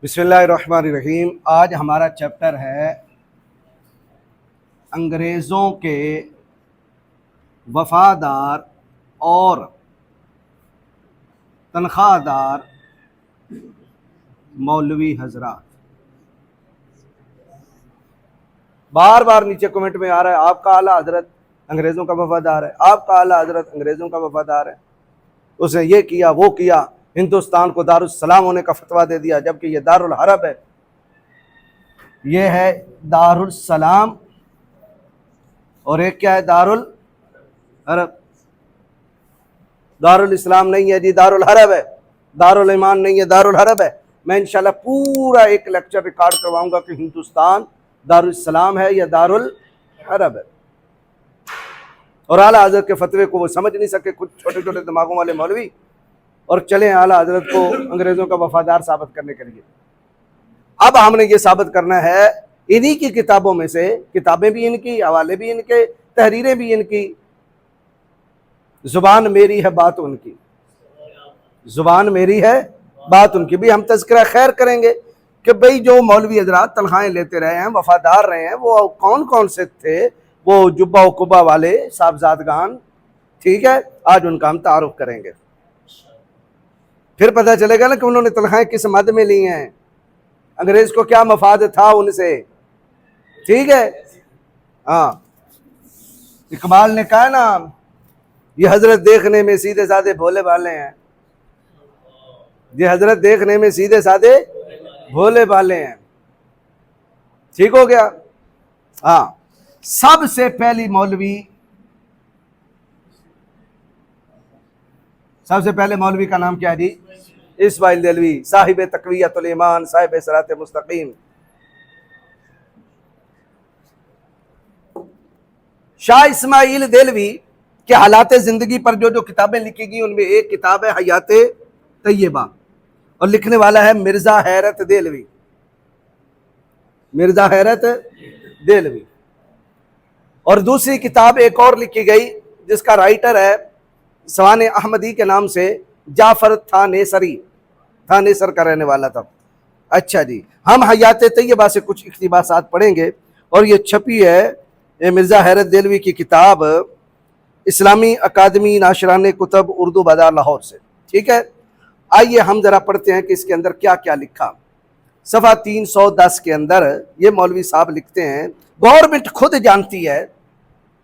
बिस्मिल्लाहिर्रहमानिर्रहीम। आज हमारा चैप्टर है अंग्रेज़ों के वफ़ादार और तनख्वाहदार मौलवी हजरात। बार बार नीचे कमेंट में आ रहा है आपका आला हजरत अंग्रेज़ों का वफ़ादार है, आपका आला हजरत अंग्रेज़ों का वफ़ादार है, उसने ये किया वो किया, हिंदुस्तान को दारुस सलाम होने का फतवा दे दिया, जबकि ये दारुल हरब है। ये है दारुल सलाम और एक क्या है दारुल हरब। दारुल इस्लाम नहीं है जी, दारुल हरब है। दारुल ईमान नहीं है, दारुल हरब है। मैं इंशाल्लाह पूरा एक लेक्चर रिकॉर्ड करवाऊंगा कि हिंदुस्तान दारुल इस्लाम है या दारुल हरब है। और आला हजरत के फतवे को वो समझ नहीं सके, कुछ छोटे छोटे दिमागों वाले मौलवी, और चले आला हजरत को अंग्रेजों का वफादार साबित करने के लिए। अब हमने ये साबित करना है इन्हीं की किताबों में से, किताबें भी इनकी, हवाले भी इनके, तहरीरें भी इनकी, जुबान मेरी है बात उनकी, जुबान मेरी है बात उनकी। भी हम तज़किरा खैर करेंगे कि भाई जो मौलवी हजरात तनख्वाहें लेते रहे हैं, वफादार रहे हैं, वो कौन कौन से थे, वो जुब्बा व कुब्बा वाले साहबजादगान। ठीक है, आज उनका हम तारुफ करेंगे, फिर पता चलेगा ना कि उन्होंने तनख्वाहें किस मद में ली हैं, अंग्रेज को क्या मफाद था उनसे। ठीक है, हाँ, इकबाल ने कहा ना, ये हजरत देखने में सीधे साधे भोले भाले हैं, ये हजरत देखने में सीधे साधे भोले भाले हैं। ठीक हो गया। हाँ, सबसे पहली मौलवी, सबसे पहले मौलवी का नाम क्या है जी? इस्माइल देलवी, साहिब तकवियतुल ईमान, साहिब सिरात मुस्तकीम। शाह इस्माइल देलवी के हालात जिंदगी पर जो जो किताबें लिखी गई, उनमें एक किताब है हयात तैयबा, और लिखने वाला है मिर्जा हैरत देलवी, मिर्जा हैरत देलवी। और दूसरी किताब एक और लिखी गई जिसका राइटर है सवाने अहमदी के नाम से जाफर थानेसरी, थानेसर का रहने वाला था। अच्छा जी, हम हयात तैयबा से कुछ इक़्तिबासात पढ़ेंगे, और ये छपी है मिर्जा हैरत देलवी की किताब इस्लामी अकादमी नाशरान कुतब उर्दू बाजार लाहौर से। ठीक है, आइए हम जरा पढ़ते हैं कि इसके अंदर क्या क्या लिखा। सफ़ा 310 के अंदर ये मौलवी साहब लिखते हैं, गवर्नमेंट खुद जानती है,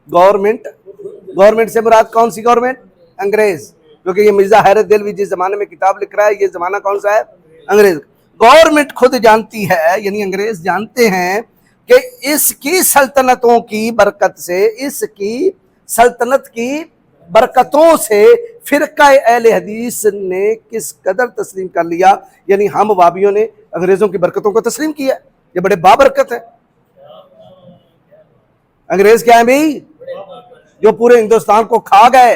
गवर्नमेंट से मुराद कौन सी गवर्नमेंट? अंग्रेज, क्योंकि ये मिर्जा हैरत देलवी जिस जमाने में किताब लिख रहा है, ये जमाना कौन सा है? अंग्रेज। गवर्नमेंट खुद जानती है, यानी अंग्रेज जानते हैं कि इसकी सल्तनतों की बरकत से, इसकी सल्तनत की बरकतों से फिरका अहले हदीस ने किस कदर तस्लीम कर लिया, यानी हम वाबियों ने अंग्रेजों की बरकतों को तस्लीम किया। ये बड़े बाबरकत है। अंग्रेज क्या है भाई? जो पूरे हिंदुस्तान को खा गए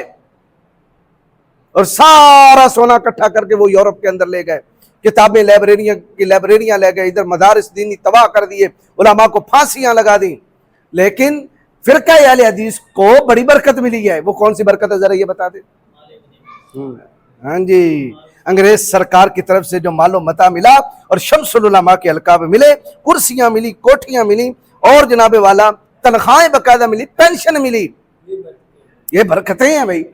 और सारा सोना इकट्ठा करके वो यूरोप के अंदर ले गए, किताबें लाइब्रेरियां की लाइब्रेरियां ले गए, इधर मदारिस दीनी तबाह कर दिए, उलमा को फांसियां लगा दी। लेकिन फिरका अहले हदीस को बड़ी बरकत मिली है। वो कौन सी बरकत है, जरा ये बता दे। हाँ जी, अंग्रेज सरकार की तरफ से जो मालो मता मिला और शम्सुल उलमा के अलकाब मिले, कुर्सियां मिली, कोठियां मिली, और जनाबे वाला तनख्वाहें बकायदा मिली, पेंशन मिली, ये बरकतें हैं भाई।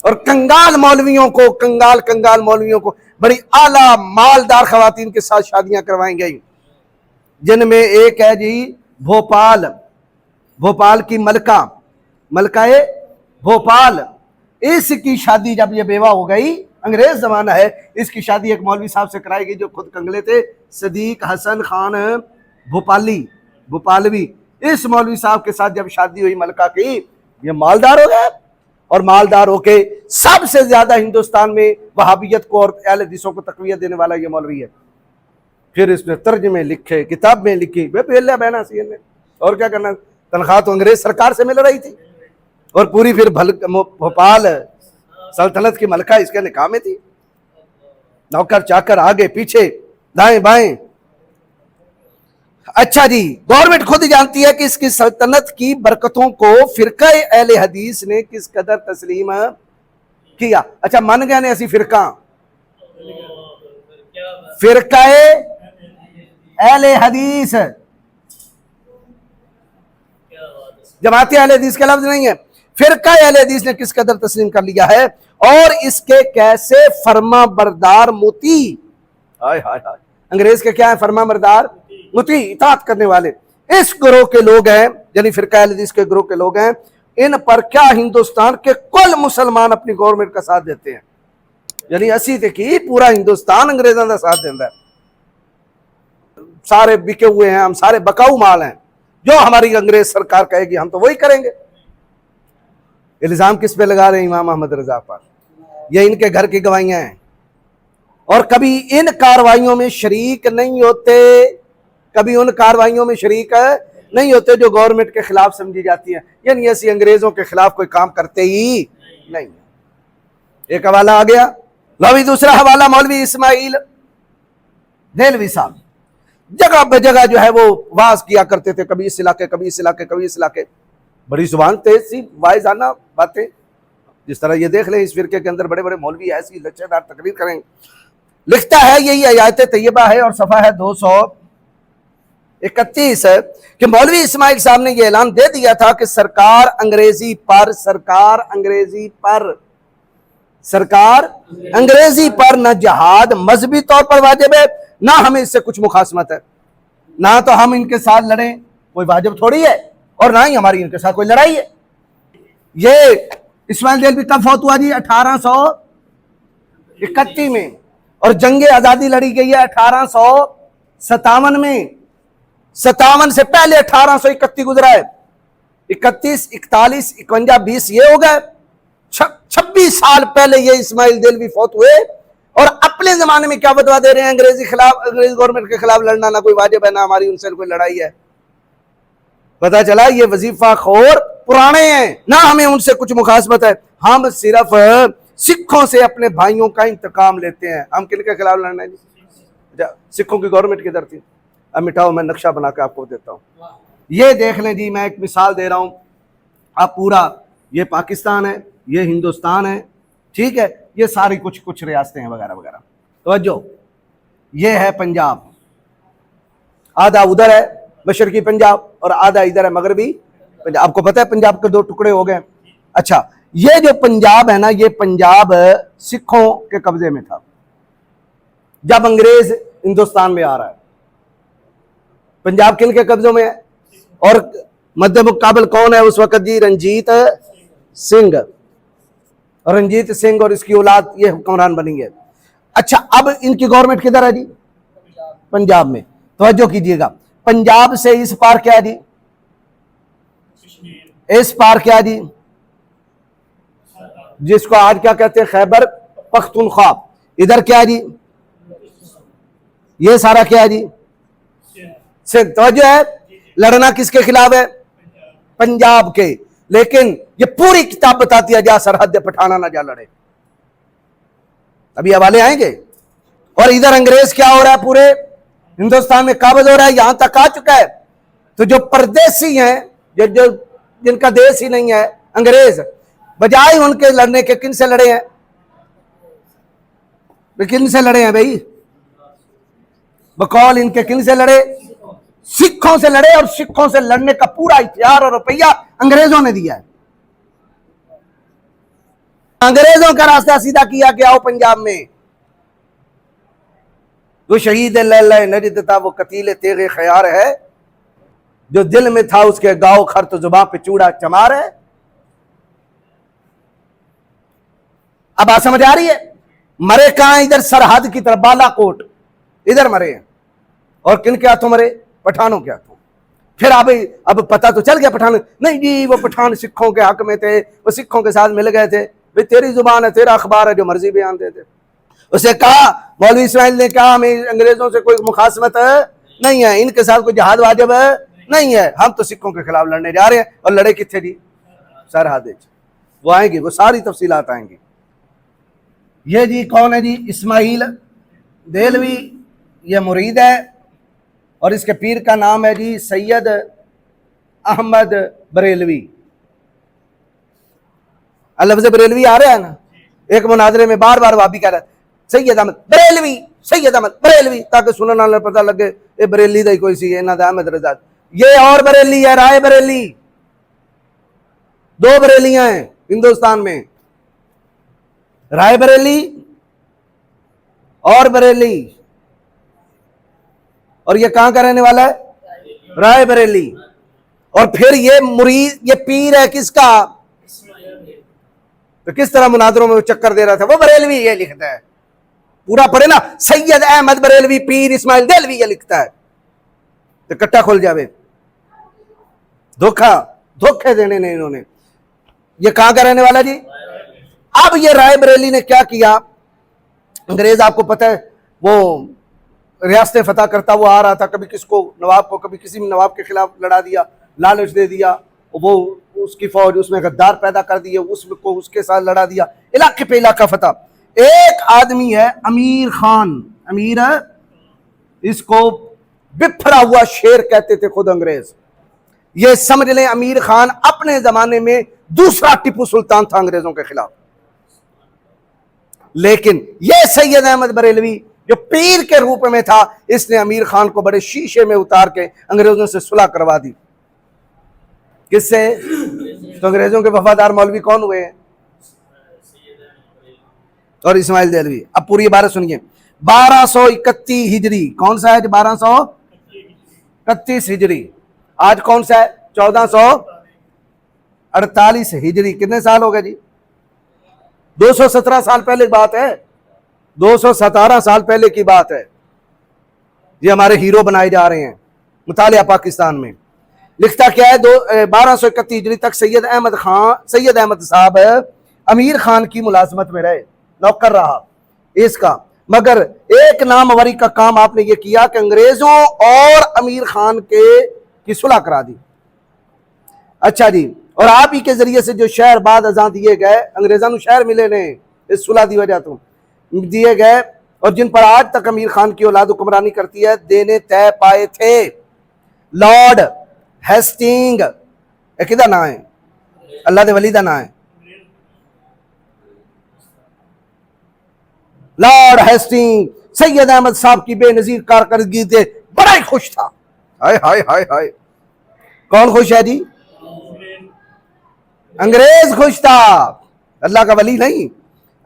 और कंगाल मौलवियों को बड़ी आला मालदार खवातीन के साथ शादियां करवाई गई, जिनमें एक है जी भोपाल की मलकाए भोपाल। इसकी शादी जब ये बेवा हो गई, अंग्रेज जमाना है, इसकी शादी एक मौलवी साहब से कराई गई जो खुद कंगले थे, सदीक हसन खान भोपालवी। इस मौलवी साहब के साथ जब शादी हुई मलका की, ये मालदार हो गया, और मालदार होके सबसे ज्यादा हिंदुस्तान में वहाबियत को और अहले हदीसों को तकवियत देने वाला ये मौलवी है। फिर इसने तर्जुमे लिखे, किताब में लिखी, बहना सी ने, और क्या करना, तनख्वाह तो अंग्रेज सरकार से मिल रही थी, और पूरी फिर भोपाल सल्तनत की मलका इसके निकाह में थी। नौकर चाकर आगे पीछे दाएं बाएं। अच्छा जी, गवर्नमेंट खुद जानती है कि इसकी सल्तनत की बरकतों को फिरका अहले हदीस ने किस कदर तस्लीम किया। अच्छा, मन गए ने ऐसी फिरका फिरकाए अहले हदीस, जमाती अहले हदीस का लफ्ज नहीं है। फिरका अहले हदीस ने किस कदर तस्लीम कर लिया है और इसके कैसे फर्मा बरदार मुती, हाय हाय हाय, अंग्रेज के क्या है, फर्मा बरदार मुती, इताअत करने वाले इस ग्रोह के लोग हैं, यानी फिरका अहले हदीस के ग्रोह के लोग हैं। इन पर क्या हिंदुस्तान के कुल मुसलमान अपनी गवर्नमेंट का साथ देते हैं, यानी असी थे कि पूरा हिंदुस्तान अंग्रेजों का साथ देता है। सारे बिके हुए हैं, हम सारे बकाऊ माल हैं, जो हमारी अंग्रेज सरकार कहेगी हम तो वही करेंगे। इल्जाम किस पे लगा रहे हैं, इमाम अहमद रजा पर, ये इनके घर की गवाहियां हैं। और कभी इन कार्रवाइयों में शरीक नहीं होते, कभी उन कार्रवाइयों में शरीक नहीं होते जो गवर्नमेंट के खिलाफ समझी जाती है, यानी ऐसी अंग्रेजों के खिलाफ कोई काम करते ही नहीं। एक हवाला आ गया, लो दूसरा हवाला, मौलवी इस्माइल देलवी साहब जगह बेजगह जो है वो वाज किया करते थे, कभी इस इलाके कभी इस इलाके कभी इस इलाके, बड़ी जुबान तेज सी वाइजाना बातें। जिस तरह ये देख लें इस फिरके के अंदर बड़े बड़े मौलवी ऐसी लच्छेदार तकरीर करेंगे। लिखता है, यही आयत तैयबा है और सफा है 231 कि मौलवी इस्माइल साहब ने यह ऐलान दे दिया था कि सरकार अंग्रेजी पर न जहाद मजहबी तौर पर वाजिब है, ना हमें इससे कुछ मुखासमत है, ना तो हम इनके साथ लड़ें, कोई वाजिब थोड़ी है, और ना ही हमारी इनके साथ कोई लड़ाई है। ये इस्माइल देलवी कब फौत हुआ जी, 1831 में, और जंग आजादी लड़ी गई है 1857 में। 57 से पहले 1831 गुजरा है, 31, 41, 51, 20 ये हो गए, 26 साल पहले ये इस्माइल देलवी फौत हुए, और अपने जमाने में क्या बतवा दे रहे हैं, अंग्रेज गवर्नमेंट के खिलाफ लड़ना ना कोई वाजिब है, ना हमारी उनसे कोई लड़ाई है। पता चला ये वजीफा खोर पुराने हैं, ना हमें उनसे कुछ मुखासमत है, हम सिर्फ सिखों से अपने भाइयों का इंतकाम लेते हैं। हम किनके खिलाफ लड़ना है जी, सिखों की गवर्नमेंट किधर थी, अब मिटाओ, मैं नक्शा बना के आपको देता हूं। ये देख लें जी, मैं एक मिसाल दे रहा हूं, आप पूरा, ये पाकिस्तान है, ये हिंदुस्तान है, ठीक है, ये सारी कुछ रियासतें हैं वगैरह वगैरह। तो ये है पंजाब, आधा उधर है मशरकी पंजाब और आधा इधर है मगरबी पंजाब। आपको पता है पंजाब के 2 टुकड़े हो गए। अच्छा, ये जो पंजाब है ना, ये पंजाब सिखों के कब्जे में था जब अंग्रेज हिंदुस्तान में आ रहा है। पंजाब किन के कब्जों में है, और मध्य मुकाबल कौन है उस वक्त जी, रंजीत सिंह, रंजीत सिंह और इसकी औलाद ये हुक्मरान बनी है। अच्छा, अब इनकी गवर्नमेंट किधर है जी, पंजाब में। तवज्जो कीजिएगा, पंजाब से इस पार क्या है जी, इस पार क्या जी, जिसको आज क्या कहते हैं खैबर पख्तूनख्वा, इधर क्या है जी, ये सारा क्या है जी, सिंध। तवज्जो है, लड़ना किसके खिलाफ है, पंजाब के, लेकिन ये पूरी किताब बताती है जा सरहद पठाना ना जा लड़े। अभी हवाले आएंगे। और इधर अंग्रेज क्या हो रहा है, पूरे हिंदुस्तान में काबिज हो रहा है, यहां तक आ चुका है। तो जो परदेसी हैं, जो जिनका देश ही नहीं है, अंग्रेज, बजाय उनके लड़ने के किन से लड़े हैं, किन से लड़े हैं भाई, बकौल इनके किन से लड़े, सिखों से लड़े, और सिखों से लड़ने का पूरा इख्तियार और रुपया अंग्रेजों ने दिया है। अंग्रेजों का रास्ता सीधा किया कि आओ पंजाब में, जो शहीद नजद था वो कतील तेगे ख्यार है, जो दिल में था उसके गाँव खर तो जुबान पे चूड़ा चमार है। अब बात समझ आ रही है, मरे कहां, इधर सरहद की तरफ बालाकोट इधर मरे हैं, और किन के हाथों मरे, पठानों के हाथों। फिर अब पता तो चल गया पठान, नहीं जी वो पठान सिखों के हक में थे, वो सिखों के साथ मिल गए थे, भाई तेरी जुबान है, तेरा अखबार है, जो मर्जी बयान दे दे। उसे कहा, मौलवी इस्माइल ने कहा, हमें अंग्रेजों से कोई मुखासमत नहीं है, इनके साथ कोई जहाद वाजिब नहीं है, हम तो सिखों के खिलाफ लड़ने जा रहे हैं। और लड़े कितने जी, सरहद, वो आएंगे, वो सारी तफसीलात आएंगी। ये जी कौन है जी, इस्माइल देलवी, ये मुरीद है, और इसके पीर का नाम है जी सैयद अहमद बरेलवी। लफ्ज़ बरेलवी आ रहा है ना, एक मुनाजरे में बार बार वाबी कह रहा है सैयद अहमद बरेलवी, सैयद अहमद बरेलवी, ताकि सुनने वाले पता लगे ये बरेली दा ही कोई सी इन्हां दा अहमद रजा। ये और बरेली है, राय बरेली। दो बरेलियां हैं हिंदुस्तान में, राय बरेली और बरेली। और ये कहां का रहने वाला है? राय बरेली। और फिर ये मुरीद, ये पीर है किसका? तो किस तरह मुनादरों में वो चक्कर दे रहा था, वो बरेलवी ये लिखता है। पूरा पढ़े ना, सैयद अहमद बरेलवी पीर इस्माइल देलवी ये लिखता है, तो कट्टा खोल जावे। धोखे देने नहीं इन्होंने। ये कहां का रहने वाला जी? अब ये राय बरेली ने क्या किया, अंग्रेज आपको पता है वो रियासतें फतह करता वो आ रहा था, कभी किसको नवाब को, कभी किसी नवाब के खिलाफ लड़ा दिया, लालच दे दिया, वो उसकी फौज उसमें गद्दार पैदा कर दिए, उसको उसके साथ लड़ा दिया, इलाके पे इलाका फतह। एक आदमी है अमीर खान, अमीर है, इसको बिफरा हुआ शेर कहते थे खुद अंग्रेज। ये समझ लें अमीर खान अपने जमाने में दूसरा टीपू सुल्तान था अंग्रेजों के खिलाफ। लेकिन ये सैयद अहमद बरेलवी जो पीर के रूप में था, इसने अमीर खान को बड़े शीशे में उतार के अंग्रेजों से सुलह करवा दी। किससे? तो अंग्रेजों के वफादार मौलवी कौन हुए हैं? और इस्माइल देलवी। अब पूरी बात सुनिए। 1231 हिजरी, कौन सा है? 1231 हिजरी। आज कौन सा है? 1448 हिजरी। कितने साल हो गए जी? 217 साल पहले की बात है, 217 साल पहले की बात है। ये हमारे हीरो बनाए जा रहे हैं मुतालिया पाकिस्तान में। लिखता क्या है? 1231 हिजरी तक सैयद अहमद साहब अमीर खान की मुलाजमत में रहे, नौकर रहा इसका। मगर एक नामवरी का काम आपने ये किया कि अंग्रेजों और अमीर खान की सुलह करा दी। अच्छा जी, और आप ही के जरिए से जो शहर बाद अजा दिए गए, अंग्रेजों शहर मिले ने इस सुलह की वजह तो दिए गए, और जिन पर आज तक अमीर खान की औलाद हुक्मरानी करती है, देने तय पाए थे। लॉर्ड हेस्टिंग, किदा ना है? अल्लाह दे वली दा ना है। लॉर्ड हेस्टिंग सैयद अहमद साहब की बेनजीर कारकर्दगी से बड़ा ही खुश था। हाय हाय हाय हाय। कौन खुश है जी? अंग्रेज खुश था, अल्लाह का वली नहीं।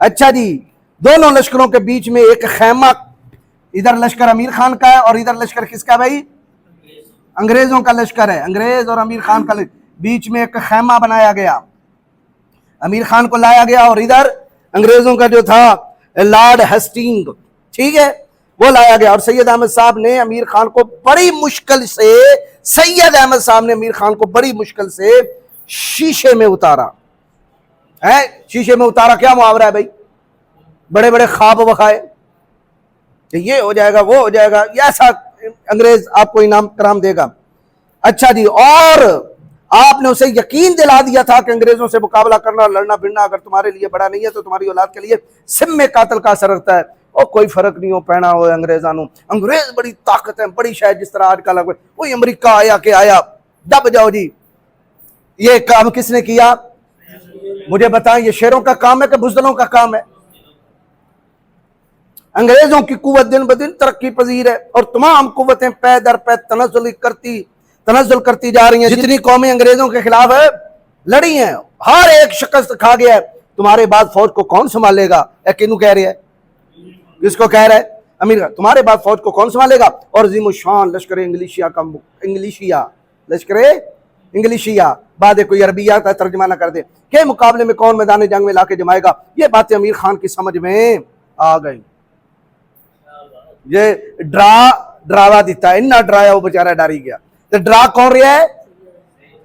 अच्छा जी, दोनों लश्करों के बीच में एक खैमा, इधर लश्कर अमीर खान का है और इधर लश्कर किसका भाई? अंग्रेजों का लश्कर है। अंग्रेज और अमीर खान का बीच में एक खैमा बनाया गया, अमीर खान को लाया गया, और इधर अंग्रेजों का जो था लॉर्ड हेस्टिंग, ठीक है, वो लाया गया। और सैयद अहमद साहब ने अमीर खान को बड़ी मुश्किल से, सैयद अहमद साहब ने अमीर खान को बड़ी मुश्किल से शीशे में उतारा है। शीशे में उतारा क्या मुहावरा है भाई? बड़े बड़े ख्वाब बखाए कि ये हो जाएगा, वो हो जाएगा, ऐसा अंग्रेज आपको इनाम कराम देगा। अच्छा जी, और आपने उसे यकीन दिला दिया था कि अंग्रेजों से मुकाबला करना, लड़ना भिड़ना अगर तुम्हारे लिए बड़ा नहीं है तो तुम्हारी औलाद के लिए सिम में कातल का असर रखता है। और कोई फर्क नहीं हो पैना हो अंग्रेजानों, अंग्रेज बड़ी ताकत है, बड़ी शायद जिस तरह आजकल कोई अमेरिका आया के आया, दब जाओ जी। ये काम किसने किया? मुझे बताएं, ये शेरों का काम है कि बुज़दिलों का काम है? अंग्रेजों की कुव्वत दिन ब दिन तरक्की पजीर है, और तमाम कुव्वतें पै दर पै तनज़्ज़ुल करती जा रही हैं। जितनी कौमें अंग्रेजों के खिलाफ है लड़ी हैं, हर एक शिकस्त खा गया है। तुम्हारे बाद फौज को कौन संभालेगा? किनू कह रहे हैं? किसको कह रहा है? अमीर, तुम्हारे बाद फौज को कौन संभालेगा? और अज़ीम शान लश्कर इंग्लिशिया बाद कोई अरबिया का तर्जमा ना कर दे के मुकाबले में कौन मैदान जंग में लाके जमाएगा। ये बातें अमीर खान की समझ में आ गई। ये डरावा दिता है, इन्ना डराया वो बेचारा डर ही गया। तो डरा कौन रहा है?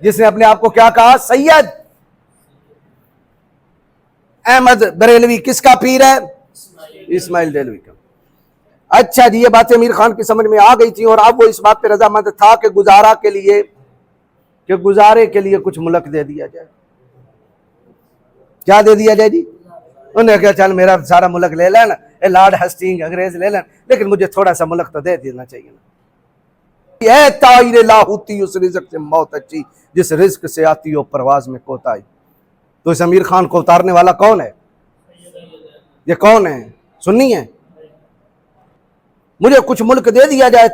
जिसने अपने आप को क्या कहा? सैयद अहमद बरेलवी। किसका पीर है? इस्माइल देलवी का। अच्छा जी, ये बातें अमीर खान की समझ में आ गई थी, और अब वो इस बात पे रजामंद था कि गुजारे के लिए कुछ मुल्क दे दिया जाए। क्या दे दिया जाए जी? उन्होंने कहा चल मेरा सारा मुल्क ले लेना, लॉर्ड हेस्टिंग अंग्रेज ले लेना, लेकिन मुझे थोड़ा सा मुल्क तो दे देना चाहिए ना। ताईर लाहूती उस रिज़्क़ से मौत अच्छी, जिस रिज़्क़ से आती हो परवाज में कोताही। तो इस अमीर खान को उतारने वाला कौन है? ये कौन है? सुन्नी है? मुझे कुछ मुल्क दे दिया जाए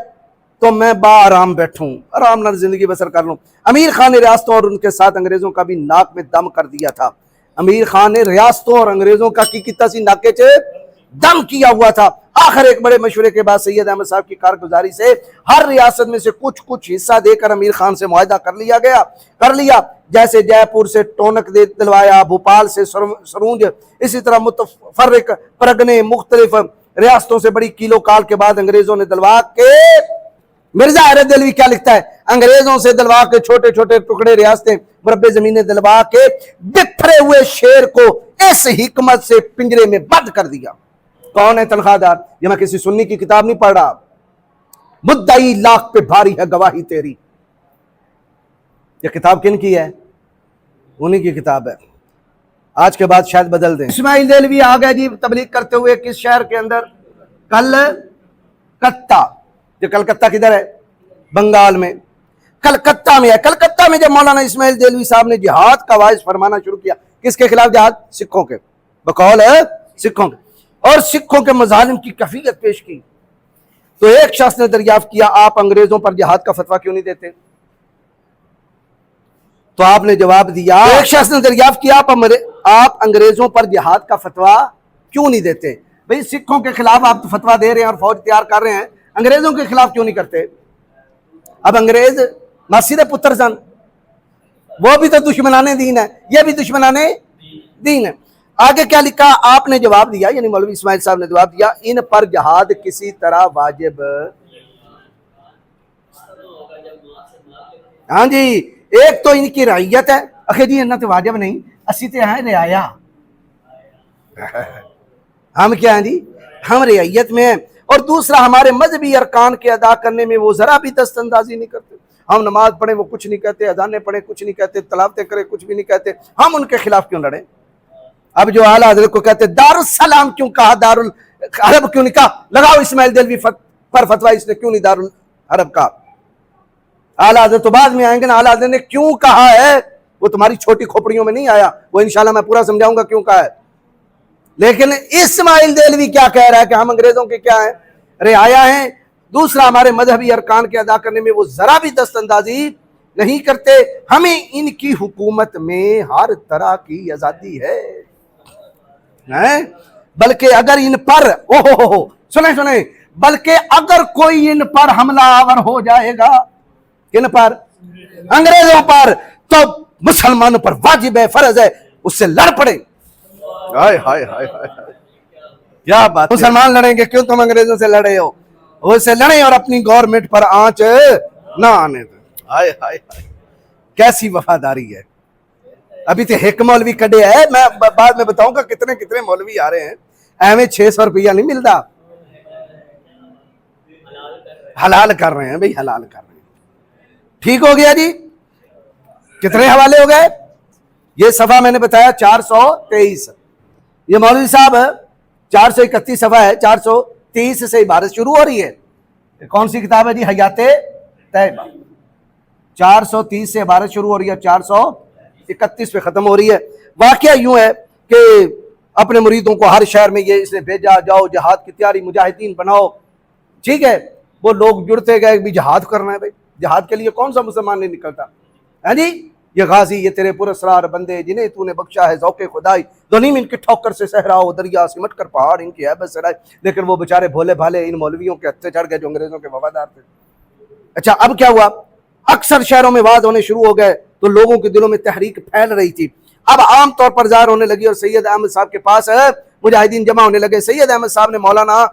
तो मैं बाराम बैठूं, आराम नाल जिंदगी बसर कर लूं। अमीर खान ने रियासतों और उनके साथ अंग्रेजों का भी नाक में दम कर दिया था। अमीर खान ने रियासतों और अंग्रेजों का की किता सी नाके च दम किया हुआ था। आखिर एक बड़े मशवरे के बाद सैयद अहमद साहब की कारगुजारी से हर रियासत में से कुछ कुछ हिस्सा देकर अमीर खान से मुआहदा कर लिया। जैसे जयपुर से टोनक दे दिलवाया, भोपाल से सरूंज, इसी तरह मुतफर्रिक परगने मुख्तलिफ रियासतों से बड़ी कीलो काल के बाद अंग्रेजों ने दिलवा के, मिर्जा हैरत दिलवी क्या लिखता है, अंग्रेजों से दिलवा के छोटे छोटे टुकड़े रियासतें मुरब्बे जमीनें दिलवा के बिखरे हुए शेर को इस हिकमत से पिंजरे में बंद कर दिया। कौन है तनख्वाहदार? ये मैं किसी सुन्नी की किताब नहीं पढ़ रहा। मुद्दई लाख पे भारी है गवाही तेरी। ये किताब किन की है? उन्हीं की किताब है। आज के बाद शायद बदल दें। इस्माइल देलवी आ गए जी तबलीग करते हुए किस शहर के अंदर? कलकत्ता। ये कलकत्ता किधर है? बंगाल में। कलकत्ता में है। कलकत्ता में जब मौलाना इस्माइल देलवी साहब ने जिहाद का वाइज फरमाना शुरू किया, किसके खिलाफ जिहाद? सिखों के, बकौल है सिखों के, और सिखों के मजालिम की कैफियत पेश की, तो एक शख्स ने दरियाफ्त किया, आप अंग्रेजों पर जिहाद का फतवा क्यों नहीं देते? तो आपने जवाब दिया, एक शख्स ने दरियाफ्त किया, आप अंग्रेजों पर जिहाद का फतवा क्यों नहीं देते? भाई सिखों के खिलाफ आप तो फतवा दे रहे हैं और फौज तैयार कर रहे हैं, अंग्रेजों के खिलाफ क्यों नहीं करते? अब अंग्रेज नासिर पुत्र सन, वो भी तो दुश्मनाने दीन है, ये भी दुश्मनाने दीन है। आगे क्या लिखा? आपने जवाब दिया, यानी मौलवी इस्माइल साहब ने जवाब दिया, इन पर जिहाद किसी तरह वाजिब, हाँ जी, एक तो इनकी रैयत है, अखे जी इन्ना तो वाजिब नहीं, असी तो हैं रियाया। हम क्या हैं जी? हम रियायत में हैं। और दूसरा, हमारे मजहबी अरकान के अदा करने में वो जरा भी दस्तंदाजी नहीं करते। हम नमाज पढ़े वो कुछ नहीं कहते, अजानें पढ़े कुछ नहीं कहते, तलावतें करें कुछ भी नहीं कहते, हम उनके खिलाफ क्यों लड़े? अब जो आला हज़रत को कहते दारुल सलाम क्यों कहा, दारुल अरब क्यों नहीं कहा? लगाओ इस्माइल देलवी पर फतवा, इसने क्यों नहीं दारुल अरब कहा? आला हज़रत तो बाद में आएंगे ना, आला हज़रत ने क्यों कहा है वो तुम्हारी छोटी खोपड़ियों में नहीं आया, वो इंशाल्लाह मैं पूरा समझाऊंगा क्यों कहा है। लेकिन इस्माइल देलवी क्या कह रहा है कि हम अंग्रेजों के क्या है? रियाया हैं। दूसरा, हमारे मजहबी अरकान के अदा करने में वो जरा भी दस्तंदाजी नहीं करते, हमें इनकी हुकूमत में हर तरह की आजादी है। बल्कि अगर इन पर सुने, बल्कि अगर कोई इन पर हमलावर हो जाएगा, किन पर? अंग्रेजों पर, तो मुसलमानों पर वाजिब है, फर्ज है, उससे लड़ पड़े। हाय हाय हाय हाय, क्या बात! मुसलमान लड़ेंगे क्यों? तुम अंग्रेजों से लड़े हो, उससे लड़े और अपनी गवर्नमेंट पर आंच ना आने दो। हाय हाय हाय, कैसी वफादारी है। अभी तो एक मौलवी कड़े है, मैं बाद में बताऊंगा कितने कितने मौलवी आ रहे हैं, एवं 600 रुपया नहीं मिलता, हलाल कर रहे हैं भाई, हलाल कर रहे हैं। ठीक हो गया जी? कितने हवाले हो गए? ये सफा मैंने बताया 423। ये मौलवी साहब 431 सफा है, 430 से इबारत शुरू हो रही है। कौन सी किताब है जी? हयाते तैयबा। 430 से इबारत शुरू हो रही है, 431 पे खत्म हो रही है। वाकया यूं है कि अपने मुरीदों को हर शहर में ये इसने भेजा, जाओ जिहाद की तैयारी, मुजाहिदीन बनाओ। ठीक है, वो लोग जुड़ते गए भी जिहाद करना है भाई, जिहाद के लिए कौन सा मुसलमान नहीं निकलता है जी? ये गाजी, ये तेरे पुरस्कार बंदे जिन्हें तूने बख्शा है ज़ौक़े खुदाई, ज़नीम इनके ठोकर से सहराओ, दरिया सिमट कर पहाड़ इनकी हैबत से राय। लेकिन वो बेचारे भोले भाले इन मौलवियों के हत्थे चढ़ गए जो अंग्रेजों के वफादार थे। अच्छा, अब क्या हुआ? अक्सर शहरों में वाज होने शुरू हो गए तो लोगों के दिलों में तहरीक फैल रही थी। अब आम तौर पर ज़ाहिर होने लगी और सैयद अहमद साहब के पास मुजाहिदीन जमा होने लगे। सैयद अहमद साहब ने मौलाना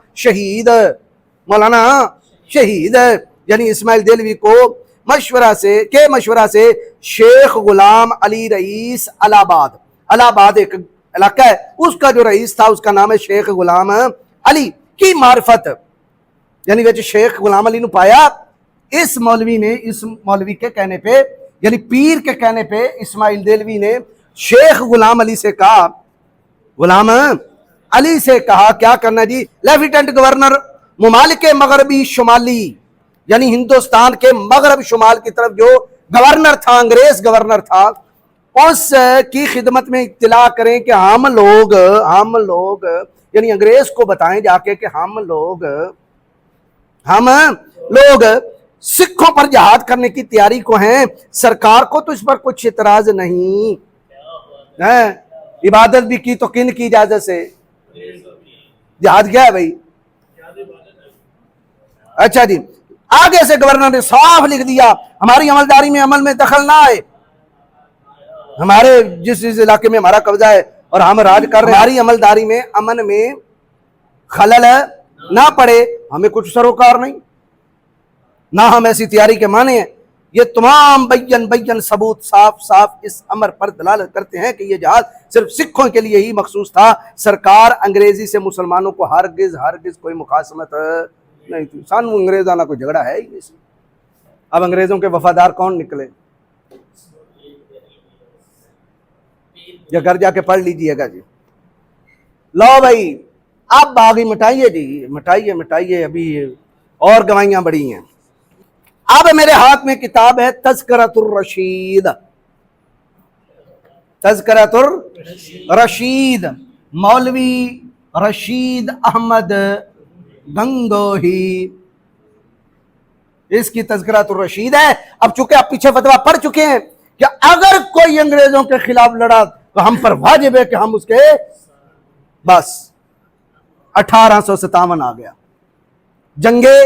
शहीद यानी इस्माइल देलवी को मशवरा से शेख गुलाम अली रईस अलाहाबाद एक इलाका है, उसका जो रईस था उसका नाम है शेख गुलाम अली की मार्फत, यानी वे शेख गुलाम अली ने पाया। इस मौलवी के कहने पे, यानी पीर के कहने पे इस्माइल देलवी ने शेख गुलाम अली से कहा, क्या करना जी? लेफ्टिनेंट गवर्नर मुमालिक मगरबी शुमाली, यानी हिंदुस्तान के मगरब शुमाल की तरफ जो गवर्नर था, अंग्रेज गवर्नर था, उस की खिदमत में इत्तला करें कि हम लोग यानी अंग्रेज को बताएं जाके कि हम लोग हम लोग सिखों पर जिहाद करने की तैयारी को हैं, सरकार को तो इस पर कुछ इतराज नहीं है। इबादत भी की तो किन की इजाजत से? जिहाद क्या है भाई? अच्छा जी, आगे से गवर्नर ने साफ लिख दिया हमारी अमलदारी में अमल में दखल ना आए। हमारे जिस इलाके में हमारा कब्जा है और हम राज कर रहे हैं, हमारी अमलदारी में अमन में खलल ना पड़े, हमें कुछ सरोकार नहीं, ना हम ऐसी तैयारी के माने हैं। ये तमाम बयन बयन सबूत साफ साफ इस अमर पर दलालत करते हैं कि यह जहाज सिर्फ सिखों के लिए ही मखसूस था। सरकार अंग्रेजी से मुसलमानों को हरगिज हरगिज कोई मुखासमत नहीं थी। सानू अंग्रेजाना कोई झगड़ा है ही नहीं। अब अंग्रेजों के वफादार कौन निकले, ये घर जाके पढ़ लीजिएगा जी। लो भाई, अब बागी मिटाइए जी, मिटाइए मिटाइए, अभी और गवाहियां बड़ी हैं। अब मेरे हाथ में किताब है तज़किरतुर रशीद, तज़किरतुर रशीद, मौलवी रशीद अहमद गंगोही, इसकी तज़किरतुर रशीद है। अब चूंकि आप पीछे फतवा पढ़ चुके हैं कि अगर कोई अंग्रेजों के खिलाफ लड़ा तो हम पर वाजिब है कि हम उसके, बस 1857 आ गया, जंगे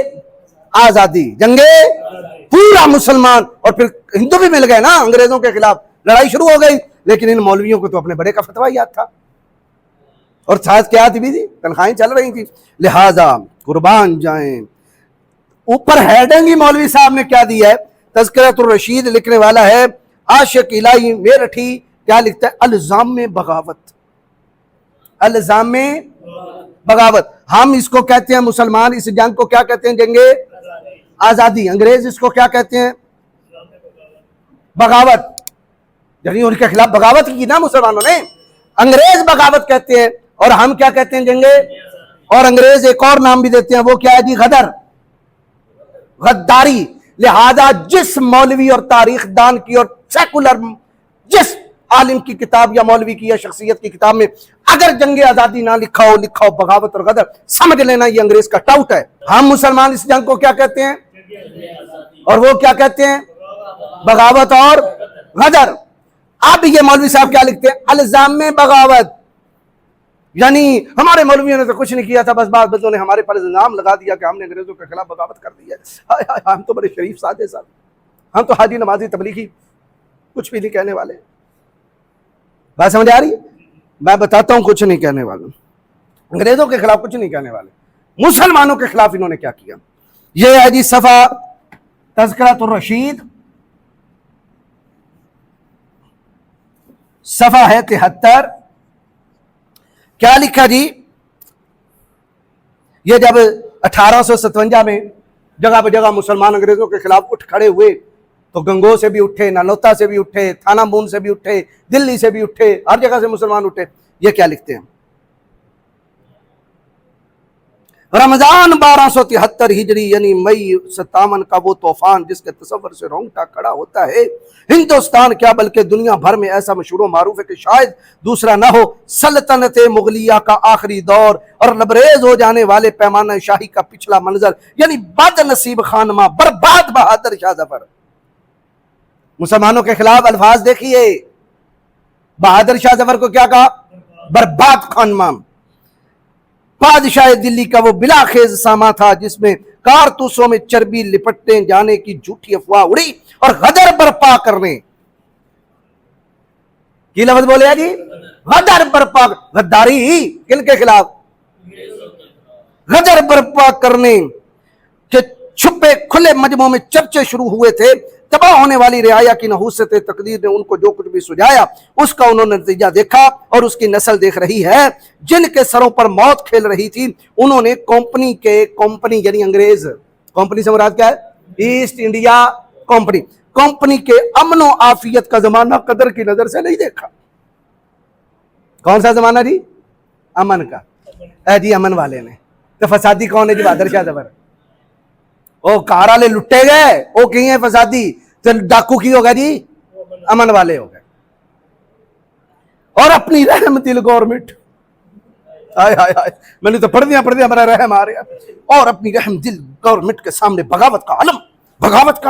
आजादी, जंगे पूरा मुसलमान और फिर हिंदू भी मिल गए ना, अंग्रेजों के खिलाफ लड़ाई शुरू हो गई। लेकिन इन मौलवियों को तो अपने बड़े का फतवा याद था और साथ क्या थी भी थी, तनख्वाहें चल रही थी, लिहाजा कुर्बान जाएं। ऊपर हेडिंग ही मौलवी साहब ने क्या दिया है, तज़किरतुर रशीद लिखने वाला है आशिक इलाही मेरठी, क्या लिखता है, अल्जाम में बगावत, अल्जाम में बगावत। हम इसको कहते हैं मुसलमान, इस जंग को क्या कहते हैं, जंगे आजादी। अंग्रेज इसको क्या कहते हैं, बगावत। यानी उनके खिलाफ बगावत की ना मुसलमानों ने, अंग्रेज बगावत कहते हैं और हम क्या कहते हैं, जंगे। और अंग्रेज एक और नाम भी देते हैं, वो क्या है जी, गदर, गद्दारी। लिहाजा जिस मौलवी और तारीख दान की और सेकुलर जिस आलिम की किताब या मौलवी की या शख्सियत की किताब में अगर जंगे आजादी ना लिखा हो बगावत और गदर, समझ लेना ये अंग्रेज का टाउट है। हम मुसलमान इस जंग को क्या कहते हैं और वो क्या कहते हैं, बगावत और गदर। अब ये मौलवी साहब क्या लिखते हैं, अल्जाम में बगावत, यानी हमारे मौलवियों ने तो कुछ नहीं किया था, बस बात बदलों ने हमारे पर इल्जाम लगा दिया कि हमने अंग्रेजों के खिलाफ बगावत कर दी है। हाय हाय, हम तो बड़े शरीफ सादे साहब, हम तो हाजी नमाजी तबलीगी कुछ भी नहीं कहने वाले। बात समझ आ रही है? मैं बताता हूं कुछ नहीं कहने वाले, अंग्रेजों के खिलाफ कुछ नहीं कहने वाले। मुसलमानों के खिलाफ इन्होंने क्या किया, यह है जी सफा तज़किरतुर रशीद, सफा है 73। क्या लिखा जी, ये जब 1857 में जगह पर जगह मुसलमान अंग्रेजों के खिलाफ उठ खड़े हुए तो गंगोह से भी उठे, नालौता से भी उठे, थाना बूंद से भी उठे, दिल्ली से भी उठे, हर जगह से मुसलमान उठे। ये क्या लिखते हैं, रमजान 1273 हिजरी यानी मई 57 का वो तूफान जिसके तसव्वुर से रोंगटा खड़ा होता है। हिंदुस्तान क्या बल्कि दुनिया भर में ऐसा मशहूर मारूफ है कि शायद दूसरा ना हो। सल्तनत मुगलिया का आखिरी दौर और लबरेज हो जाने वाले पैमाना शाही का पिछला मंजर, यानी बदनसीब खानमा, बर्बाद बहादुर शाह जफर। मुसलमानों के खिलाफ अल्फाज देखिए, बहादुर शाह जफर को क्या कहा, बर्बाद खानमा। बादशाह दिल्ली का वो बिलाखेज सामा था जिसमें कारतूसों में चर्बी लिपटने जाने की झूठी अफवाह उड़ी और गदर बर्पा करने की लफ्ज बोले जी, गदर बर्पा, गद्दारी ही किनके खिलाफ, गदर बर्पा करने के छुपे खुले मजमों में चर्चे शुरू हुए थे। तबाह होने वाली रियाया की नहूसत तकदीर ने उनको जो कुछ भी सुझाया उसका उन्होंने नतीजा देखा और उसकी नस्ल देख रही है। जिनके सरों पर मौत खेल रही थी उन्होंने कंपनी यानी अंग्रेज, कंपनी से मुराद क्या है, ईस्ट इंडिया कंपनी के अमनो आफियत का जमाना कदर की नजर से नहीं देखा। कौन सा जमाना जी, अमन का। जी अमन वाले ने तो फसादी कौन है जी, बहादुर शाह जफर। ओ कार वाले लुटे गए, ओ कहीं है फसादी, तो डाकू की होगा जी, अमन वाले हो गए। और अपनी रहमतिल गवर्नमेंट हाय हाय हाय, मैंने तो पढ़ दिया मेरा रहम आ रहा। और अपनी रहम दिल गवर्नमेंट के सामने बगावत का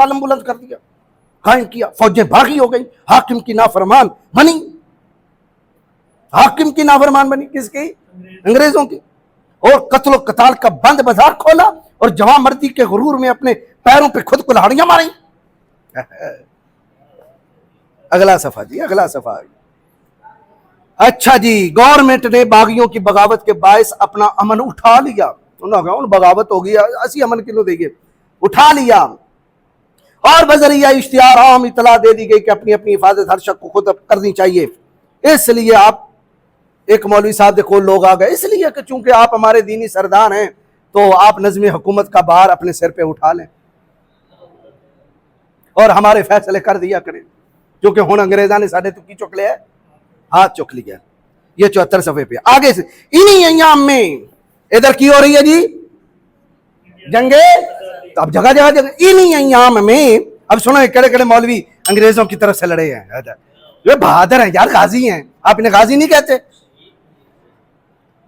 आलम बुलंद कर दिया, कायम किया। फौजें बागी हो गई, हाकिम की नाफरमान बनी। हाकिम की नाफरमान बनी किसकी? अंग्रेजों की। और कत्लो कताल का बंद बाजार खोला और जवां मर्दी के गुरूर में अपने पैरों पे खुद कुल्हाड़ियां मारी। अगला सफा जी, अगला सफा। अच्छा जी, गवर्नमेंट ने बागियों की बगावत के बायस अपना अमन उठा लिया। उन्होंने बगावत होगी, असी अमन किलो देंगे, उठा लिया। और बजरिया इश्तिहार आम इतला दे दी गई कि अपनी अपनी हिफाजत हर शख्स को खुद करनी चाहिए। इसलिए आप एक मौलवी साहब देखो लोग आ गए, इसलिए कि चूंकि आप हमारे दीनी सरदार हैं तो आप नज़्म हुकूमत का भार अपने सिर पे उठा लें और हमारे फैसले कर दिया करें, क्योंकि हुण अंग्रेजा ने साढ़े तुकी चुक लिया, हाथ चुक लिया। ये 74 सफ़े पे आगे से इन्हीं अयाम में इधर की हो रही है जी जंगे, तो अब जगह जगह इन्हीं अयाम में। अब सुनो कड़े कड़े मौलवी अंग्रेजों की तरफ से लड़े हैं, ये बहादुर हैं यार, गाजी हैं। आप इन्हें गाजी नहीं कहते,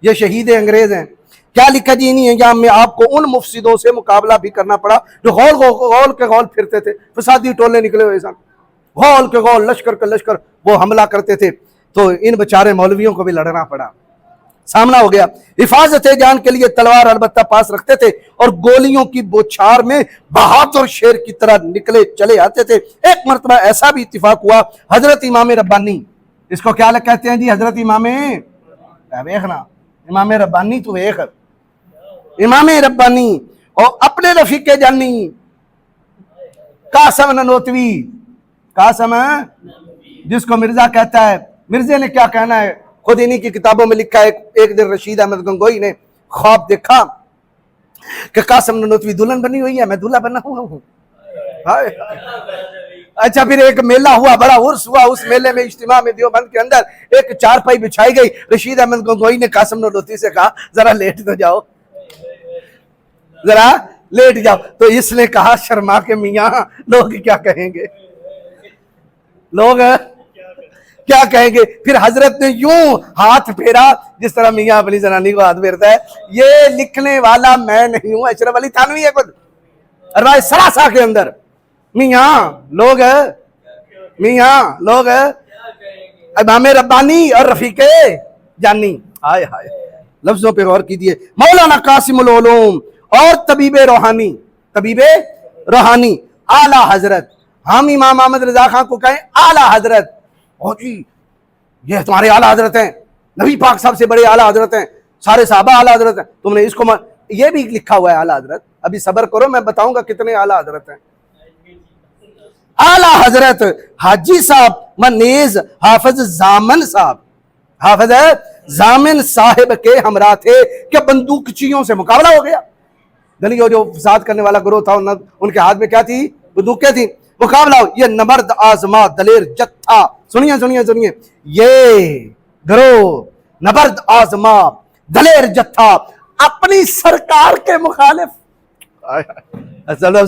ये शहीद अंग्रेज हैं। क्या लिखा जी इन्हीं अयाम में आपको उन मुफसिदों से मुकाबला भी करना पड़ा जो गौल के गौल फिरते थे। फसादी टोले निकले हुए सन, गौल के गौल, लश्कर के लश्कर वो हमला करते थे, तो इन बेचारे मौलवियों को भी लड़ना पड़ा, सामना हो गया। हिफाजत जान के लिए तलवार अलबत्ता पास रखते थे और गोलियों की बौछार में बहादुर शेर की तरह निकले चले आते थे। एक मरतबा ऐसा भी इत्तिफाक हुआ, हजरत इमाम रब्बानी, इसको क्या कहते हैं जी? हजरत देखना इमाम रब्बानी, तो वेख इमाम रब्बानी और अपने रफीके जानी कासम ननोतवी, कासम जिसको मिर्जा कहता है। मिर्जे ने क्या कहना है, खुद इन्हीं की किताबों में लिखा है। एक दिन रशीद अहमद गंगोई ने ख्वाब देखा कि कासम ननोतवी दुल्हन बनी हुई है, मैं दूल्हा बना हुआ हूं। अच्छा, फिर एक मेला हुआ, बड़ा उर्स हुआ। उस मेले में इज्तिमा में देवबंद के अंदर एक चारपाई बिछाई गई। रशीद अहमद गंगोई ने कासम ननोतवी से कहा जरा लेट तो जाओ, जरा लेट जाओ। तो इसने कहा शर्मा के मियां लोग क्या कहेंगे, लोग क्या कहेंगे। फिर हजरत ने यूं हाथ फेरा जिस तरह मियां अपनी जनानी को हाथ फेरता है। ये लिखने वाला मैं नहीं हूं, अशरफ अली थानवी है खुद, अरवाए सरासा के अंदर। मियां लोग इमाम रब्बानी और रफीके जानी। हाय हाय, लफ्जों पे गौर कीजिए। मौलाना कासिमुल उलूम और तबीबे रूहानी आला हजरत, हम इमाम अहमद रजा खान को कहें आला हजरत। ओ जी, ये तुम्हारे आला हजरत हैं, नबी पाक साहब से बड़े आला हजरत हैं, सारे साहबा आला हजरत हैं। तुमने इसको ये भी लिखा हुआ है आला हजरत। अभी सब्र करो, मैं बताऊंगा कितने आला हजरत हैं। आला हजरत हाजी साहब मनेज हाफिज जामन साहब, हाफिज जामिन साहिब के हमरा थे कि बंदूकचियों से मुकाबला हो गया। दलियों जो फसाद करने वाला ग्रोह था, उनके हाथ में क्या थी? बंदूकें थी। मुकाबला हो, ये नमर्द आजमा दलेर जत्था, सुनिए सुनिए सुनिए, ये ग्रोह नबर्द आजमा दलेर जत्था अपनी सरकार के मुखालिफ,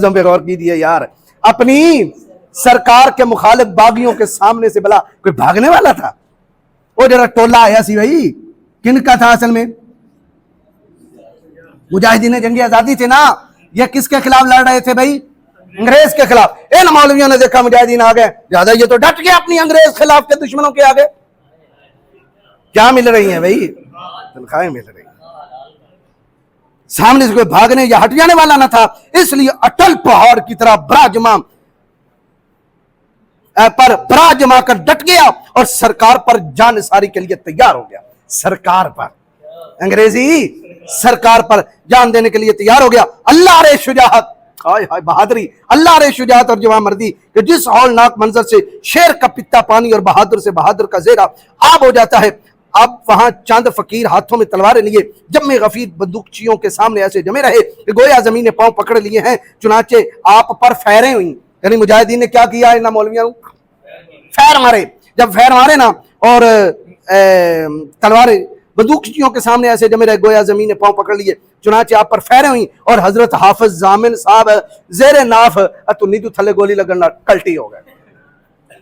पे गौर कीजिए यार, अपनी सरकार के मुखालिफ बागियों के सामने से भला कोई भागने वाला था? वो जरा टोला आया सी भाई, किन का था असल में? मुजाहिदीन जंगी आजादी थे ना, ये किसके खिलाफ लड़ रहे थे भाई? अंग्रेज के खिलाफ। इन मौलवियों ने देखा मुजाहिदीन आ गए ज्यादा, ये तो डट गए अपनी अंग्रेज खिलाफ के दुश्मनों के आगे। क्या मिल रही है भाई? तनख्वाहें मिल रही है, सामने से कोई भागने या हट जाने वाला ना था। इसलिए अटल पहाड़ की तरह बराजमा कर डट गया और सरकार पर जानसारी के लिए तैयार हो गया। सरकार पर, अंग्रेजी सरकार पर जान देने के लिए तैयार हो गया। अल्लाह रे शुजाअत, हाय हाय बहादुरी, अल्लाह रे शुजाअत और जवां मर्दी कि जिस हौलनाक मंजर से शेर का पित्ता पानी और बहादुर से बहादुर का जेरा आब हो जाता है। अब वहां चंद फकीर हाथों में तलवारें लिए जम्मे गफीर बंदूकचियों के सामने ऐसे जमे रहे कि गोया जमीन ने पांव पकड़ लिए हैं। चुनाचे आप पर फैरें हुई, यानी मुजाहिदीन ने क्या किया? इन मौलवियों फैर मारे। जब फैर मारे ना और तलवारें बंदूकचियों के सामने ऐसे जमे रहे, गोया जमीन ने पांव पकड़ लिए। चुनाचे आप पर फैरें हुई और हजरत हाफिज जामिन साहब जेरे नाफ नीदू थले गोली लगना कल्टी हो गए,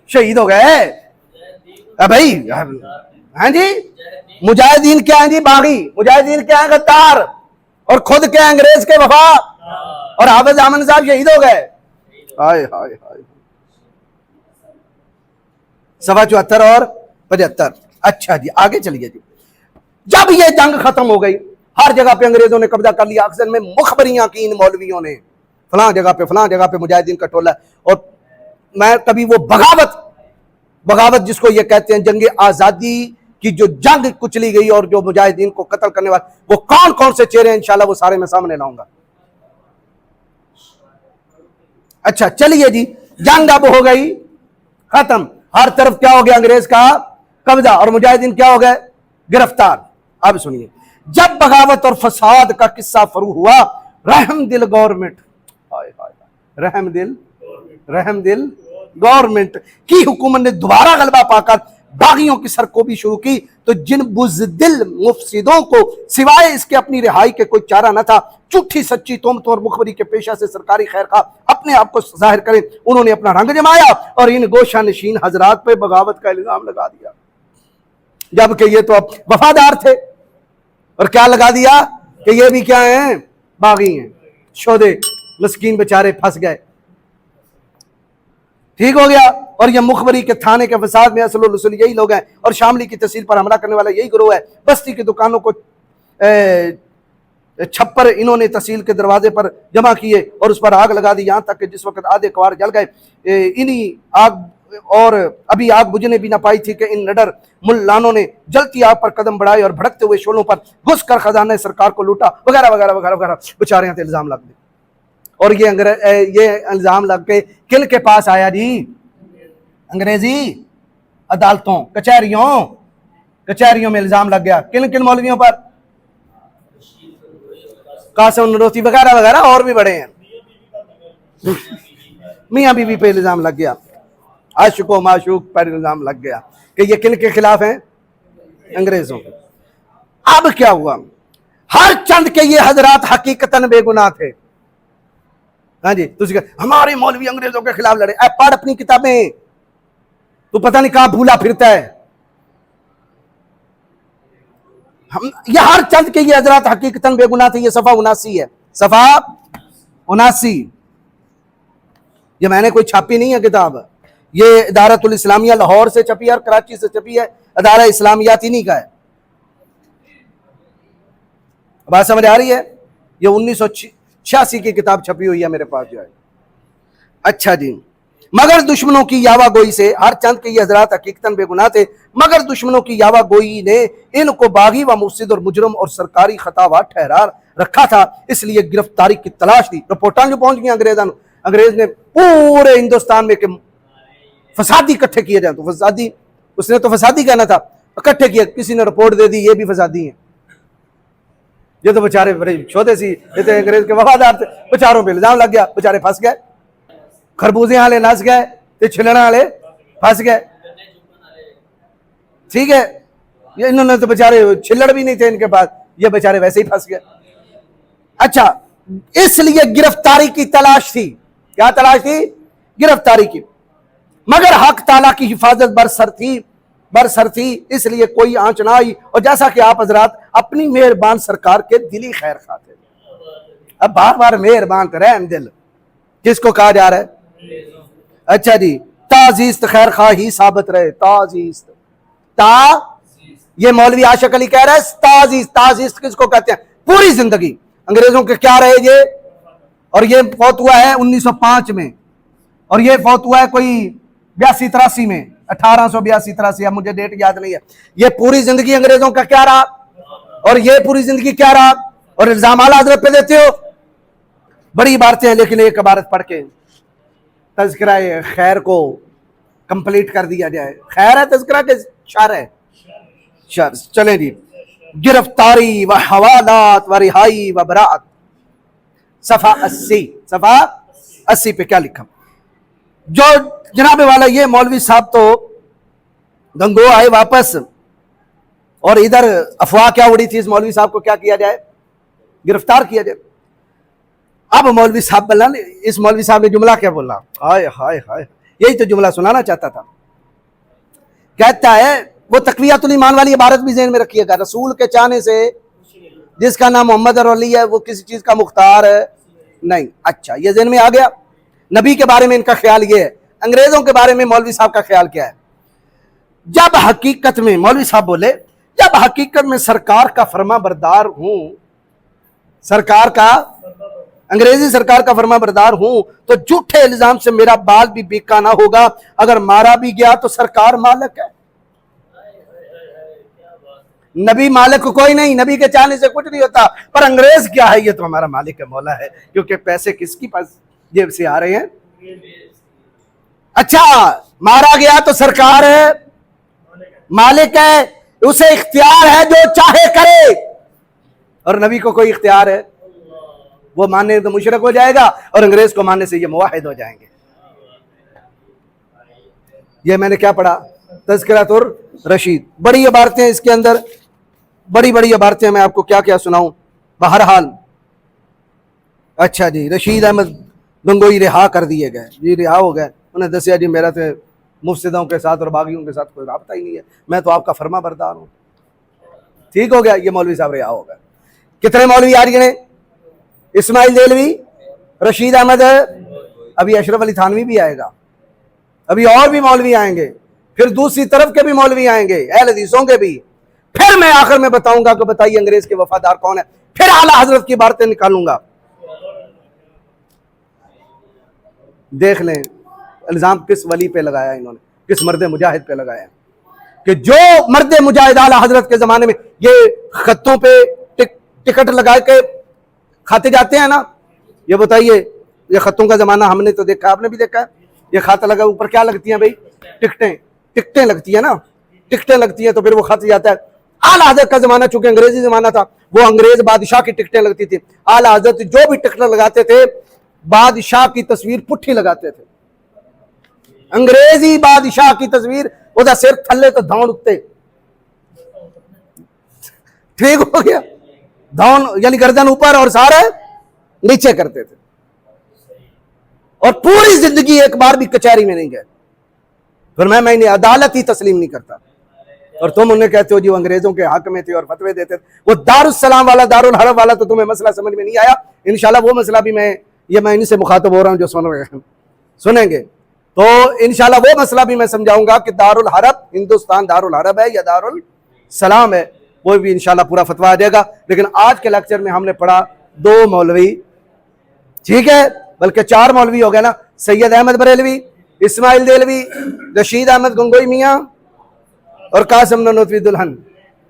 शहीद हो गए। भाई हाँ जी, मुजाहिदीन क्या है जी? बागी। मुजाहिदीन क्या है? गद्दार। और खुद क्या है? अंग्रेज के वफा। और हाफिज अहमद साहब शहीद हो गए। हाय हाय हाय। सवा 74 और 75। अच्छा जी, आगे चलिए जी। जब ये जंग खत्म हो गई, हर जगह पे अंग्रेजों ने कब्जा कर लिया। अक्सर में मुखबरियां की इन मौलवियों ने, फलां जगह पे मुजाहिदीन का टोला। और मैं कभी वो बगावत जिसको ये कहते हैं, जंग आजादी की जो जंग कुचली गई और जो मुजाहिदीन को कत्ल करने वाले, वो कौन कौन से चेहरे हैं, इंशाल्लाह वो सारे मैं सामने लाऊंगा। अच्छा चलिए जी, जंग अब हो गई खत्म। हर तरफ क्या हो गया? अंग्रेज का कब्जा। और मुजाहिदीन क्या हो गए? गिरफ्तार। अब सुनिए, जब बगावत और फसाद का किस्सा शुरू हुआ, रहमदिल गवर्नमेंट, रहमदिल गवर्नमेंट की हुकूमत ने दोबारा गलबा पाकर बागियों की सरकोबी शुरू की। तो जिन बुज़दिल मुफसिदों को सिवाय इसके अपनी रिहाई के कोई चारा न था, झूठी सच्ची तोहमतों और मुखबरी के पेशा से सरकारी खैर खा अपने आप को जाहिर करें, उन्होंने अपना रंग जमाया और इन गोशा नशीन हजरात पे बगावत का इल्जाम लगा दिया। जबकि ये तो अब वफादार थे, और क्या लगा दिया कि ये भी क्या हैं? बागी हैं। शोधे मस्कीन बेचारे फंस गए। ठीक हो गया। और ये मुखबरी के थाने के फसाद में असल रसूल यही लोग हैं, और शामली की तहसील पर हमला करने वाला यही गिरोह है। बस्ती की दुकानों को छप्पर इन्होंने तहसील के दरवाजे पर जमा किए और उस पर आग लगा दी, यहां तक कि जिस वक्त आधे कवार जल गए। इन्हीं आग और अभी आग बुझने भी ना पाई थी कि इन नडर मुल्लानों ने जलती आग पर कदम बढ़ाए और भड़कते हुए शोलों पर घुस कर खजाने सरकार को लूटा, वगैरह वगैरह वगैरह वगैरह। बेचारे यहाँ इल्जाम लग गए। और ये इल्जाम लग के किन के पास आया जी? अंग्रेजी अदालतों, कचहरियों में इल्जाम लग गया। किन किन मौलवियों पर? कासिम नरोती वगैरह वगैरह, और भी बड़े हैं। मियां बीवी पे इल्जाम लग गया, आशिको माशूक पर इल्जाम लग गया कि ये किन के खिलाफ हैं? अंग्रेजों के। अब क्या हुआ? हर चंद के ये हजरात हकीकतन बेगुनाह थे। हाँ जी, तुझे हमारे मौलवी अंग्रेजों के खिलाफ लड़े। पढ़ अपनी किताबें, तू पता नहीं कहां भूला फिरता है। हम ये हर चंद के ये हजरात हकीकतन बेगुनाह थे। ये सफा 79 है, सफा 79। ये मैंने कोई छापी नहीं है किताब, ये इदारतुल इस्लामिया लाहौर से छपी है और कराची से छपी है। अदारा इस्लामियात इन्हीं का है। बात समझ आ रही है? ये 1986 की किताब छपी हुई है मेरे पास जो है। अच्छा जी, मगर दुश्मनों की यावा गोई से हर चंद के ये हजरात हकीकतन बेगुनाह थे, मगर दुश्मनों की यावा गोई ने इनको बागी व मुफसिद और मुजरम और सरकारी खतावार ठहरा रखा था, इसलिए गिरफ्तारी की तलाश थी। रिपोर्टां जो पहुंच गई अंग्रेज ने पूरे हिंदुस्तान में के फसादी इकट्ठे किए जाए। तो फसादी, उसने तो फसादी कहना था, इकट्ठे किए। किसी ने रिपोर्ट दे दी ये भी फसादी है। ये तो बेचारे बड़े छोटे सी, ये तो अंग्रेज के वफादार थे, बेचारों पे इल्जाम लग गया, बेचारे फंस गए। खरबूजे वाले नस गए, तो छिलना वाले फंस गए। ठीक है, ये इन्होंने तो बेचारे छिल्लड़ भी नहीं थे इनके पास, ये बेचारे वैसे ही फंस गए। अच्छा, इसलिए गिरफ्तारी की तलाश थी। क्या तलाश थी? गिरफ्तारी की। मगर हक ताला की हिफाजत बरसर थी, इसलिए कोई आंच ना आई। और जैसा कि आप हजरात अपनी मेहरबान सरकार के दिली खैर खाते। अब बार बार मेहरबान रहम दिल किसको कहा जा रहा है? अच्छा जी, ताजीस्त खैर खा ही साबित रहे। ताजीस्त, ये मौलवी आशिक अली कह रहा है ताजीस्त किसको कहते हैं? पूरी जिंदगी अंग्रेजों के क्या रहे ये। और ये फौत हुआ है 1905 में, और ये फौत हुआ है कोई 82-83 में, 1882-83, अब मुझे डेट याद नहीं है। ये पूरी जिंदगी अंग्रेजों का क्या रहा, और ये पूरी जिंदगी क्या रहा, और इल्जाम आला हजरत पे देते हो। बड़ी इबारतें हैं, लेकिन एक इबारत पढ़ के तज़किरा खैर को कंप्लीट कर दिया जाए। खैर है तज़किरा के शर है? शर। चलें जी, गिरफ्तारी व हवालात व रिहाई व बरात, सफा 80 पे क्या लिखा? जो जनाबे वाला ये मौलवी साहब तो गंगो आए वापस, और इधर अफवाह क्या उड़ी थी इस मौलवी साहब को क्या किया जाए? गिरफ्तार किया जाए। अब मौलवी साहब बोला, इस मौलवी साहब ने जुमला क्या बोला? हाय हाय हाय, यही तो जुमला सुनाना चाहता था। कहता है वो तकवियतुल ईमान वाली इबारत भी ज़हन में रखिएगा, रसूल के चाहने से जिसका नाम मोहम्मद और अली है वो किसी चीज का मुख्तार है नहीं। अच्छा, ये ज़हन में आ गया। नबी के बारे में इनका ख्याल ये है। अंग्रेजों के बारे में मौलवी साहब का ख्याल क्या है? जब हकीकत में, मौलवी साहब बोले, जब हकीकत में सरकार का फरमा बरदार हूं, सरकार का, अंग्रेजी सरकार का फरमा बरदार हूं, तो झूठे इल्जाम से मेरा बाल भी बीका ना होगा। अगर मारा भी गया तो सरकार मालिक है, नबी मालिक कोई नहीं, नबी के चाहने से कुछ नहीं होता। पर अंग्रेज क्या है? ये तो हमारा मालिक है, मौला है, क्योंकि पैसे किसकी पास जेब से आ रहे हैं। अच्छा, मारा गया तो सरकार है, मालिक है, उसे इख्तियार है जो चाहे करे। और नबी को कोई इख्तियार है? वो मानने तो मुशरक हो जाएगा और अंग्रेज को मानने से ये मुवाहिद हो जाएंगे। ये मैंने क्या पढ़ा? तज़किरतुर रशीद। बड़ी इबारतें इसके अंदर, बड़ी बड़ी इबारतें, मैं आपको क्या क्या सुनाऊं। बहरहाल, अच्छा जी, रशीद अहमद गंगोई रिहा कर दिए गए जी, रिहा हो गए। उन्हें दसिया जी मेरा तो मुफ्सिदों के साथ और बागियों के साथ कोई राब्ता ही नहीं है, मैं तो आपका फरमा बरदार हूँ। ठीक हो गया, ये मौलवी साहब रिहा हो गए। कितने मौलवी आ रही हैं? इस्माइल देलवी, रशीद अहमद है, अभी अशरफ अली थानवी भी आएगा, अभी और भी मौलवी आएंगे, फिर दूसरी तरफ के भी मौलवी आएंगे, अहले हदीसों के भी। फिर मैं आखिर में बताऊंगा कि बताइए अंग्रेज के वफादार कौन है। फिर आला हजरत की बातें निकालूंगा। देख लें इल्जाम किस वली पे लगाया इन्होंने, किस मर्द मुजाहिद पे लगाया, कि जो मर्द मुजाहिद आला हजरत के जमाने में ये खत्तों पे टिकट लगा के खाते जाते हैं ना। ये बताइए, ये खत्तों का जमाना हमने तो देखा, आपने भी देखा है। ये खाता लगा, ऊपर क्या लगती हैं भाई? टिकटें, टिकटें लगती है ना, टिकटें लगती है तो फिर वो खत जाता है। आला हजरत का जमाना चूंकि अंग्रेजी जमाना था, वो अंग्रेज बादशाह की टिकटें लगती थी। आला हजरत जो भी टिकट लगाते थे, बादशाह की तस्वीर पुट्ठी लगाते थे। अंग्रेजी बादशाह की तस्वीर, उसका सिर थल्ले तो धौन उत्ते, ठीक हो गया, धौन यानी गर्दन ऊपर और सारे नीचे करते थे। और पूरी जिंदगी एक बार भी कचहरी में नहीं गए। फिर मैं इन्हें अदालत ही तस्लीम नहीं करता। और तुम उन्हें कहते हो जी वो अंग्रेजों के हक में थे और फतवे देते थे। वो दारुस्सलाम वाला, दारुल हरब वाला तो तुम्हें मसला समझ में नहीं आया। इंशाल्लाह वो मसला भी मैं इनसे मुखातब हो रहा हूँ जो सुन रहे हैं, सुनेंगे तो इंशाल्लाह वो मसला भी मैं समझाऊंगा कि दारुल हरब, हिंदुस्तान दारुल हरब है या दारुल सलाम है, वो भी इंशाल्लाह पूरा फतवा आ जाएगा। लेकिन आज के लेक्चर में हमने पढ़ा 2 मौलवी, ठीक है, बल्कि 4 मौलवी हो गए ना, सैयद अहमद बरेलवी, इस्माइल देलवी, रशीद अहमद गंगोई मियाँ और कासिम ननोतवी दुल्हन।